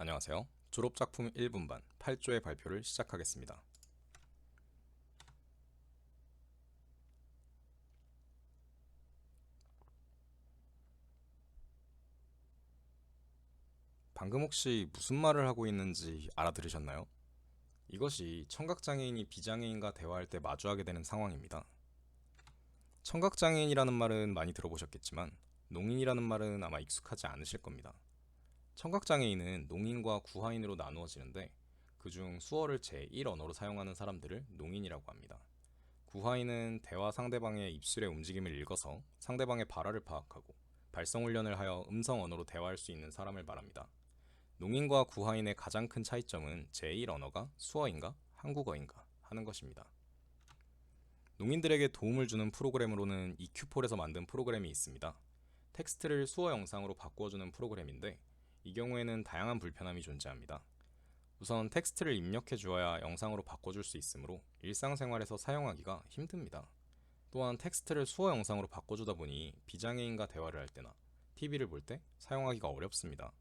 안녕하세요. 졸업작품 1분반 8조의 발표를 시작하겠습니다. 방금 혹시 무슨 말을 하고 있는지 알아들으셨나요? 이것이 청각장애인이 비장애인과 대화할 때 마주하게 되는 상황입니다. 청각장애인이라는 말은 많이 들어보셨겠지만 농인이라는 말은 아마 익숙하지 않으실 겁니다. 청각장애인은 농인과 구하인으로 나누어지는데 그중 수어를 제1 언어로 사용하는 사람들을 농인이라고 합니다. 구하인은 대화 상대방의 입술의 움직임을 읽어서 상대방의 발화를 파악하고 발성 훈련을 하여 음성 언어로 대화할 수 있는 사람을 말합니다. 농인과 구하인의 가장 큰 차이점은 제1 언어가 수어인가 한국어인가 하는 것입니다. 농인들에게 도움을 주는 프로그램으로는 EQ폴에서 만든 프로그램이 있습니다. 텍스트를 수어 영상으로 바꾸어주는 프로그램인데 이 경우에는 다양한 불편함이 존재합니다. 우선 텍스트를 입력해 주어야 영상으로 바꿔줄 수 있으므로 일상생활에서 사용하기가 힘듭니다. 또한 텍스트를 수어 영상으로 바꿔주다 보니 비장애인과 대화를 할 때나 TV를 볼 때 사용하기가 어렵습니다.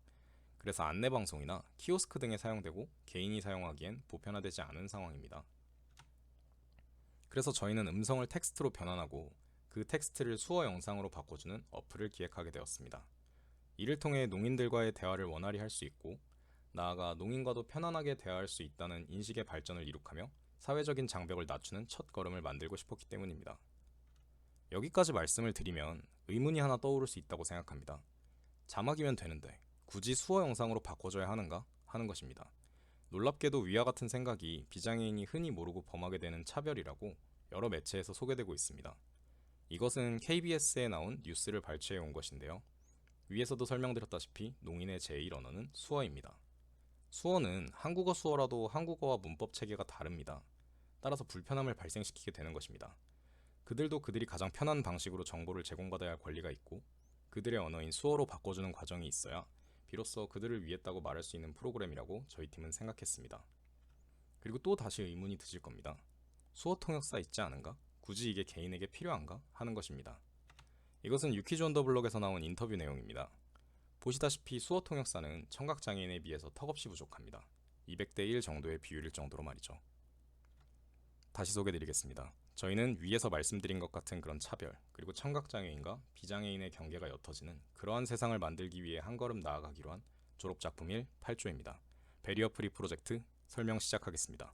그래서 안내방송이나 키오스크 등에 사용되고 개인이 사용하기엔 보편화되지 않은 상황입니다. 그래서 저희는 음성을 텍스트로 변환하고 그 텍스트를 수어 영상으로 바꿔주는 어플을 기획하게 되었습니다. 이를 통해 농인들과의 대화를 원활히 할 수 있고 나아가 농인과도 편안하게 대화할 수 있다는 인식의 발전을 이룩하며 사회적인 장벽을 낮추는 첫 걸음을 만들고 싶었기 때문입니다. 여기까지 말씀을 드리면 의문이 하나 떠오를 수 있다고 생각합니다. 자막이면 되는데 굳이 수어 영상으로 바꿔줘야 하는가? 하는 것입니다. 놀랍게도 위와 같은 생각이 비장애인이 흔히 모르고 범하게 되는 차별이라고 여러 매체에서 소개되고 있습니다. 이것은 KBS에 나온 뉴스를 발췌해 온 것인데요. 위에서도 설명드렸다시피 농인의 제1 언어는 수어입니다. 수어는 한국어 수어라도 한국어와 문법 체계가 다릅니다. 따라서 불편함을 발생시키게 되는 것입니다. 그들도 그들이 가장 편한 방식으로 정보를 제공받아야 할 권리가 있고 그들의 언어인 수어로 바꿔주는 과정이 있어야 비로소 그들을 위했다고 말할 수 있는 프로그램이라고 저희 팀은 생각했습니다. 그리고 또 다시 의문이 드실 겁니다. 수어 통역사 있지 않은가? 굳이 이게 개인에게 필요한가? 하는 것입니다. 이것은 유키즈 온 더 블록에서 나온 인터뷰 내용입니다. 보시다시피 수어 통역사는 청각장애인에 비해서 턱없이 부족합니다. 200대 1 정도의 비율일 정도로 말이죠. 다시 소개드리겠습니다. 저희는 위에서 말씀드린 것 같은 그런 차별, 그리고 청각장애인과 비장애인의 경계가 옅어지는 그러한 세상을 만들기 위해 한 걸음 나아가기로 한 졸업작품 1 8조입니다. 베리어 프리 프로젝트 설명 시작하겠습니다.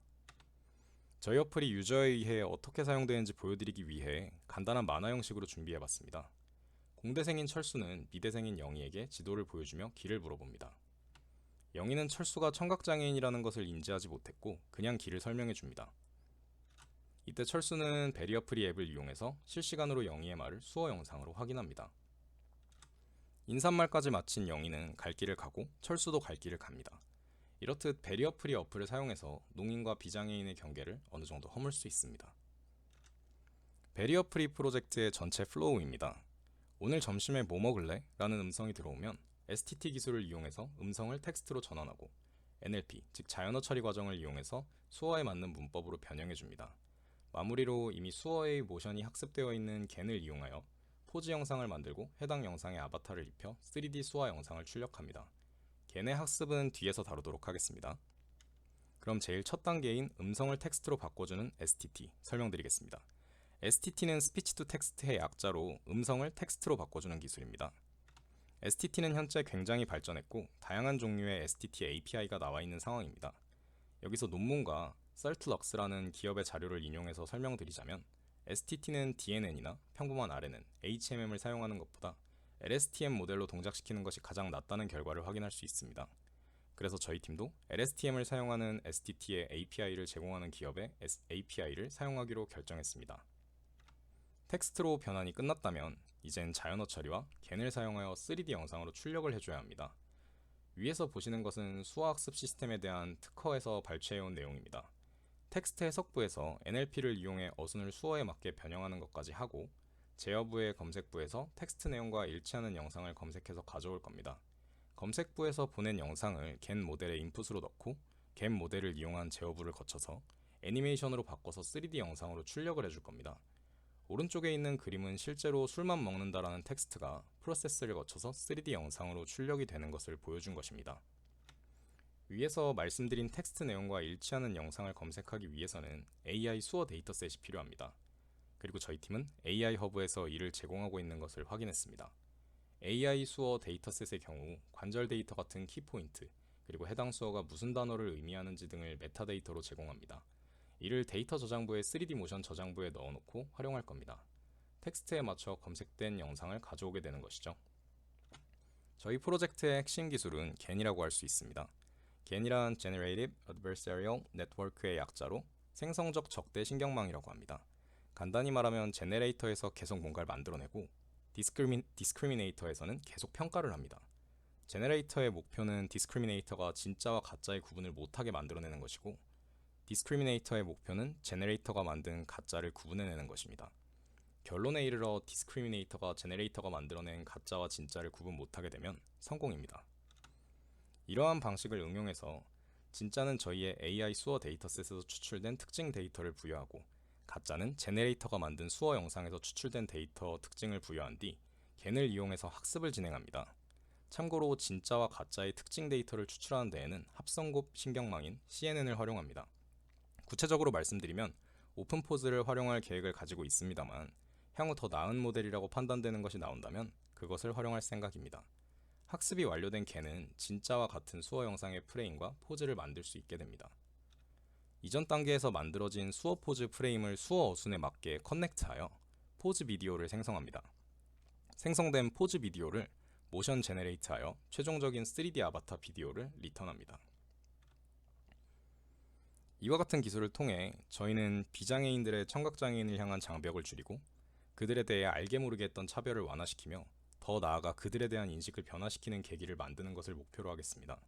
저희 어플이 유저에 의해 어떻게 사용되는지 보여드리기 위해 간단한 만화 형식으로 준비해봤습니다. 공대생인 철수는 미대생인 영희에게 지도를 보여주며 길을 물어봅니다. 영희는 철수가 청각장애인이라는 것을 인지하지 못했고 그냥 길을 설명해줍니다. 이때 철수는 베리어 프리 앱을 이용해서 실시간으로 영희의 말을 수어 영상으로 확인합니다. 인사말까지 마친 영희는 갈 길을 가고 철수도 갈 길을 갑니다. 이렇듯 베리어 프리 어플을 사용해서 농인과 비장애인의 경계를 어느 정도 허물 수 있습니다. 베리어 프리 프로젝트의 전체 플로우입니다. 오늘 점심에 뭐 먹을래? 라는 음성이 들어오면 STT 기술을 이용해서 음성을 텍스트로 전환하고 NLP, 즉 자연어 처리 과정을 이용해서 수어에 맞는 문법으로 변형해줍니다. 마무리로 이미 수어의 모션이 학습되어 있는 겐을 이용하여 포즈 영상을 만들고 해당 영상에 아바타를 입혀 3D 수화 영상을 출력합니다. 겐의 학습은 뒤에서 다루도록 하겠습니다. 그럼 제일 첫 단계인 음성을 텍스트로 바꿔주는 STT 설명드리겠습니다. STT는 스피치 투 텍스트의 약자로 음성을 텍스트로 바꿔주는 기술입니다. STT는 현재 굉장히 발전했고 다양한 종류의 STT API가 나와 있는 상황입니다. 여기서 논문과 썰트럭스라는 기업의 자료를 인용해서 설명드리자면 STT는 DNN이나 평범한 RNN, HMM을 사용하는 것보다 LSTM 모델로 동작시키는 것이 가장 낫다는 결과를 확인할 수 있습니다. 그래서 저희 팀도 LSTM을 사용하는 STT의 API를 제공하는 기업의 API를 사용하기로 결정했습니다. 텍스트로 변환이 끝났다면 이젠 자연어 처리와 겐을 사용하여 3D 영상으로 출력을 해줘야 합니다. 위에서 보시는 것은 수화학습 시스템에 대한 특허에서 발췌해온 내용입니다. 텍스트 해석부에서 NLP를 이용해 어순을 수어에 맞게 변형하는 것까지 하고 제어부의 검색부에서 텍스트 내용과 일치하는 영상을 검색해서 가져올 겁니다. 검색부에서 보낸 영상을 겐 모델의 인풋으로 넣고 겐 모델을 이용한 제어부를 거쳐서 애니메이션으로 바꿔서 3D 영상으로 출력을 해줄 겁니다. 오른쪽에 있는 그림은 실제로 술만 먹는다라는 텍스트가 프로세스를 거쳐서 3D 영상으로 출력이 되는 것을 보여준 것입니다. 위에서 말씀드린 텍스트 내용과 일치하는 영상을 검색하기 위해서는 AI 수어 데이터셋이 필요합니다. 그리고 저희 팀은 AI 허브에서 이를 제공하고 있는 것을 확인했습니다. AI 수어 데이터셋의 경우 관절 데이터 같은 키포인트, 그리고 해당 수어가 무슨 단어를 의미하는지 등을 메타데이터로 제공합니다. 이를 데이터 저장부의 3D 모션 저장부에 넣어놓고 활용할 겁니다. 텍스트에 맞춰 검색된 영상을 가져오게 되는 것이죠. 저희 프로젝트의 핵심 기술은 GAN이라고 할 수 있습니다. GAN이란 Generative Adversarial Network의 약자로 생성적 적대 신경망이라고 합니다. 간단히 말하면 제네레이터에서 계속 뭔가를 만들어내고 디스크리미네이터에서는 계속 평가를 합니다. 제네레이터의 목표는 디스크리미네이터가 진짜와 가짜의 구분을 못하게 만들어내는 것이고, 디스크리미네이터의 목표는 제네레이터가 만든 가짜를 구분해내는 것입니다. 결론에 이르러 디스크리미네이터가 제네레이터가 만들어낸 가짜와 진짜를 구분 못하게 되면 성공입니다. 이러한 방식을 응용해서 진짜는 저희의 AI 수어 데이터셋에서 추출된 특징 데이터를 부여하고, 가짜는 제네레이터가 만든 수어 영상에서 추출된 데이터 특징을 부여한 뒤 겐을 이용해서 학습을 진행합니다. 참고로 진짜와 가짜의 특징 데이터를 추출하는 데에는 합성곱 신경망인 CNN을 활용합니다. 구체적으로 말씀드리면 오픈포즈를 활용할 계획을 가지고 있습니다만, 향후 더 나은 모델이라고 판단되는 것이 나온다면 그것을 활용할 생각입니다. 학습이 완료된 겐은 진짜와 같은 수어 영상의 프레임과 포즈를 만들 수 있게 됩니다. 이전 단계에서 만들어진 수어 포즈 프레임을 수어 어순에 맞게 커넥트하여 포즈 비디오를 생성합니다. 생성된 포즈 비디오를 모션 제네레이트하여 최종적인 3D 아바타 비디오를 리턴합니다. 이와 같은 기술을 통해 저희는 비장애인들의 청각장애인을 향한 장벽을 줄이고, 그들에 대해 알게 모르게 했던 차별을 완화시키며 더 나아가 그들에 대한 인식을 변화시키는 계기를 만드는 것을 목표로 하겠습니다.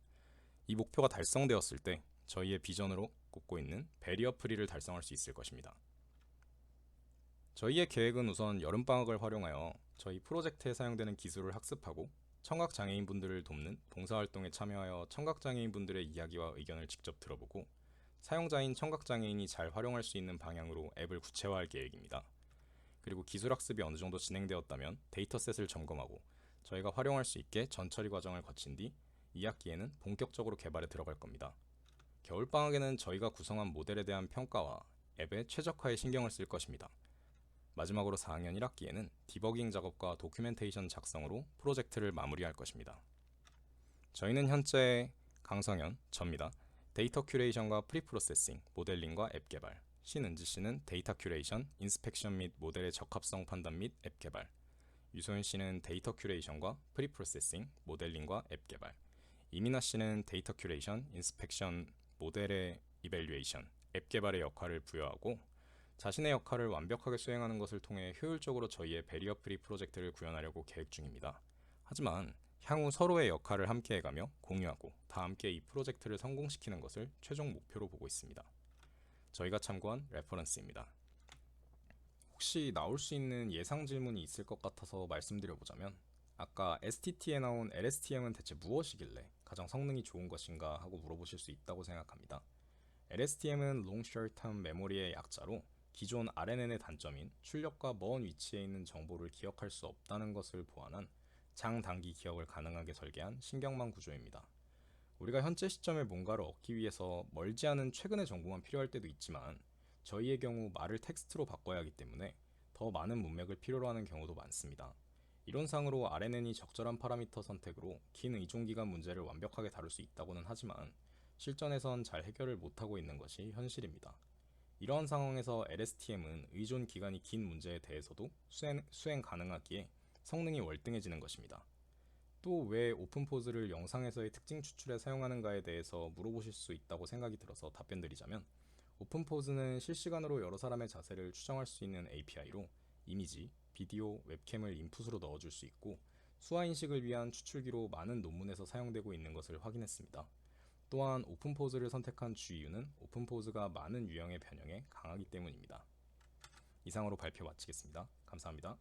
이 목표가 달성되었을 때 저희의 비전으로 꼽고 있는 베리어 프리를 달성할 수 있을 것입니다. 저희의 계획은 우선 여름방학을 활용하여 저희 프로젝트에 사용되는 기술을 학습하고, 청각장애인분들을 돕는 봉사활동에 참여하여 청각장애인분들의 이야기와 의견을 직접 들어보고, 사용자인 청각장애인이 잘 활용할 수 있는 방향으로 앱을 구체화할 계획입니다. 그리고 기술 학습이 어느 정도 진행되었다면 데이터셋을 점검하고 저희가 활용할 수 있게 전처리 과정을 거친 뒤 2학기에는 본격적으로 개발에 들어갈 겁니다. 겨울방학에는 저희가 구성한 모델에 대한 평가와 앱의 최적화에 신경을 쓸 것입니다. 마지막으로 4학년 1학기에는 디버깅 작업과 도큐멘테이션 작성으로 프로젝트를 마무리할 것입니다. 저희는 현재 강성현, 접니다. 데이터 큐레이션과 프리프로세싱, 모델링과 앱 개발, 신은지 씨는 데이터 큐레이션, 인스펙션 및 모델의 적합성 판단 및 앱 개발, 유소연 씨는 데이터 큐레이션과 프리프로세싱, 모델링과 앱 개발, 이민아 씨는 데이터 큐레이션, 인스펙션, 모델의 이밸류에이션, 앱 개발의 역할을 부여하고, 자신의 역할을 완벽하게 수행하는 것을 통해 효율적으로 저희의 베리어 프리 프로젝트를 구현하려고 계획 중입니다. 하지만 향후 서로의 역할을 함께해가며 공유하고 다 함께 이 프로젝트를 성공시키는 것을 최종 목표로 보고 있습니다. 저희가 참고한 레퍼런스입니다. 혹시 나올 수 있는 예상 질문이 있을 것 같아서 말씀드려보자면, 아까 STT에 나온 LSTM은 대체 무엇이길래 가장 성능이 좋은 것인가 하고 물어보실 수 있다고 생각합니다. LSTM은 Long Short Term Memory의 약자로 기존 RNN의 단점인 출력과 먼 위치에 있는 정보를 기억할 수 없다는 것을 보완한 장단기 기억을 가능하게 설계한 신경망 구조입니다. 우리가 현재 시점에 뭔가를 얻기 위해서 멀지 않은 최근의 정보만 필요할 때도 있지만, 저희의 경우 말을 텍스트로 바꿔야 하기 때문에 더 많은 문맥을 필요로 하는 경우도 많습니다. 이론상으로 RNN이 적절한 파라미터 선택으로 긴 의존기간 문제를 완벽하게 다룰 수 있다고는 하지만, 실전에선 잘 해결을 못하고 있는 것이 현실입니다. 이러한 상황에서 LSTM은 의존 기간이 긴 문제에 대해서도 수행 가능하기에 성능이 월등해지는 것입니다. 또 왜 오픈포즈를 영상에서의 특징 추출에 사용하는가에 대해서 물어보실 수 있다고 생각이 들어서 답변드리자면, 오픈포즈는 실시간으로 여러 사람의 자세를 추정할 수 있는 API로 이미지, 비디오, 웹캠을 인풋으로 넣어줄 수 있고, 수화인식을 위한 추출기로 많은 논문에서 사용되고 있는 것을 확인했습니다. 또한 오픈포즈를 선택한 주 이유는 오픈포즈가 많은 유형의 변형에 강하기 때문입니다. 이상으로 발표 마치겠습니다. 감사합니다.